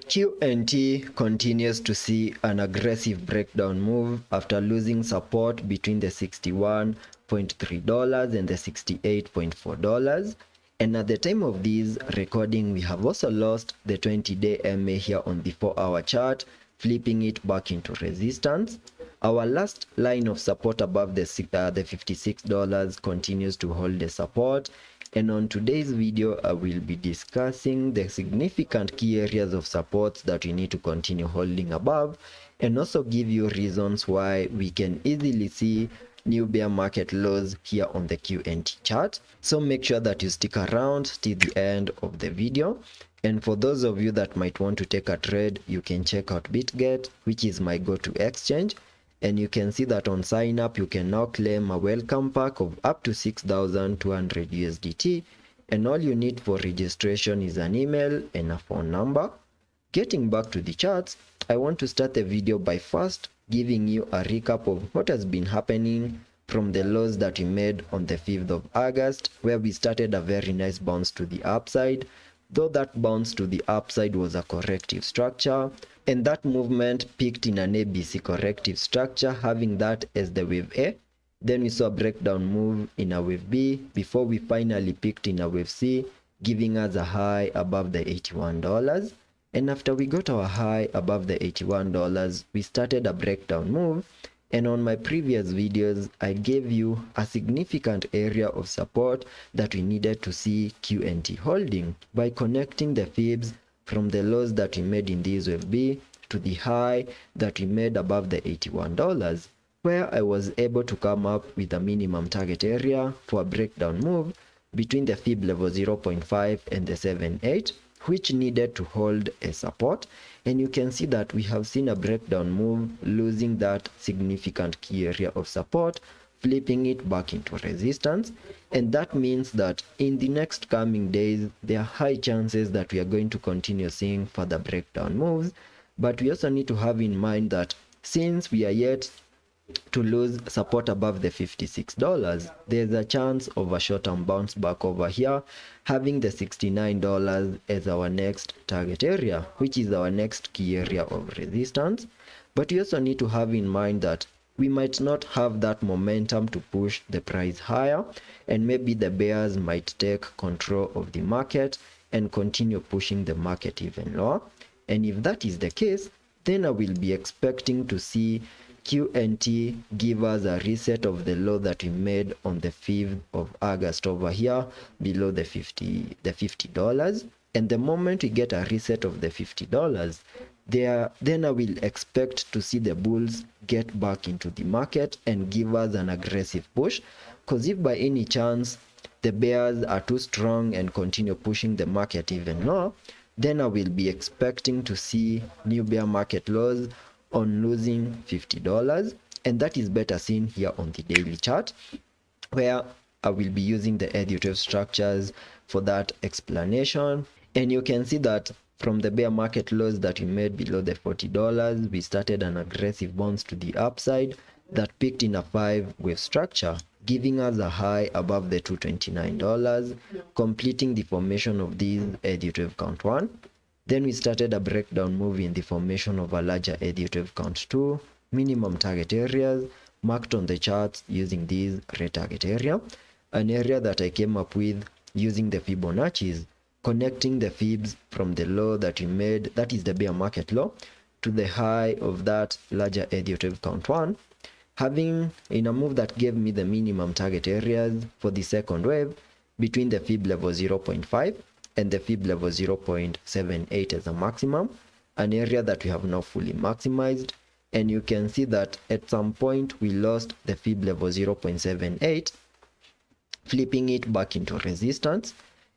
QNT continues to see an aggressive breakdown move after losing support between the $61.3 and the $68.4. And at the time of this recording, we have also lost the 20-day MA here on the 4-hour chart, flipping it back into resistance. Our last line of support above the $56 continues to hold the support. And on today's video, I will be discussing the significant key areas of support that we need to continue holding above, and also give you reasons why we can easily see new bear market lows here on the QNT chart. So make sure that you stick around till the end of the video. And for those of you that might want to take a trade, you can check out BitGet, which is my go-to exchange. And you can see that on sign up, you can now claim a welcome pack of up to 6,200 USDT. And all you need for registration is an email and a phone number. Getting back to the charts, I want to start the video by first giving you a recap of what has been happening from the lows that we made on the 5th of August, where we started a very nice bounce to the upside. Though that bounce to the upside was a corrective structure, and that movement peaked in an ABC corrective structure, having that as the wave A. Then we saw a breakdown move in a wave B before we finally peaked in a wave C, giving us a high above the $81. And after we got our high above the $81, we started a breakdown move. And on my previous videos, I gave you a significant area of support that we needed to see QNT holding by connecting the fibs from the lows that we made in this wave B to the high that we made above the $81, where I was able to come up with a minimum target area for a breakdown move between the fib level 0.5 and the 7.8, which needed to hold a support. And you can see that we have seen a breakdown move, losing that significant key area of support, flipping it back into resistance. And that means that in the next coming days, there are high chances that we are going to continue seeing further breakdown moves. But we also need to have in mind that since we are yet to lose support above the $56, there's a chance of a short-term bounce back over here, having the $69 as our next target area, which is our next key area of resistance. But we also need to have in mind that we might not have that momentum to push the price higher, and maybe the bears might take control of the market and continue pushing the market even lower. And if that is the case, then I will be expecting to see QNT give us a reset of the low that we made on the 5th of August over here below the $50. And the moment we get a reset of the $50, then I will expect to see the bulls get back into the market and give us an aggressive push. Because if by any chance the bears are too strong and continue pushing the market even lower, then I will be expecting to see new bear market lows on losing $50, and that is better seen here on the daily chart, where I will be using the Elliot structures for that explanation. And you can see that from the bear market lows that we made below the $40, we started an aggressive bounce to the upside that peaked in a 5-wave structure, giving us a high above the $229, completing the formation of this Elliot wave count 1. Then we started a breakdown move in the formation of a larger Elliot wave count 2, minimum target areas marked on the charts using this red target area, an area that I came up with using the Fibonacci's, connecting the fibs from the low that we made, that is the bear market low, to the high of that larger Elliot wave count 1, having in a move that gave me the minimum target areas for the second wave between the fib level 0.5 and the fib level 0.78 as a maximum, an area that we have now fully maximized. And you can see that at some point we lost the fib level 0.78, flipping it back into resistance.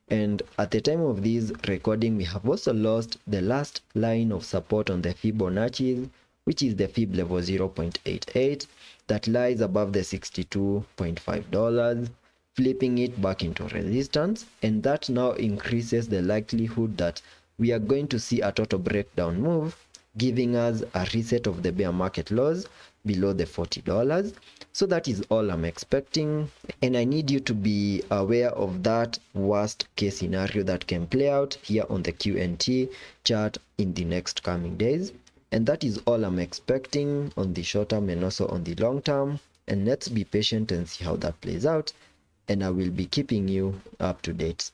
And at the time of this recording, we have also lost the last line of support on the Fibonacci's, which is the fib level 0.88 that lies above the $62.5, flipping it back into resistance. And that now increases the likelihood that we are going to see a total breakdown move giving us a reset of the bear market lows below the $40. So that is all I'm expecting, and I need you to be aware of that worst case scenario that can play out here on the QNT chart in the next coming days. And that is all I'm expecting on the short term and also on the long term, and let's be patient and see how that plays out, and I will be keeping you up to date.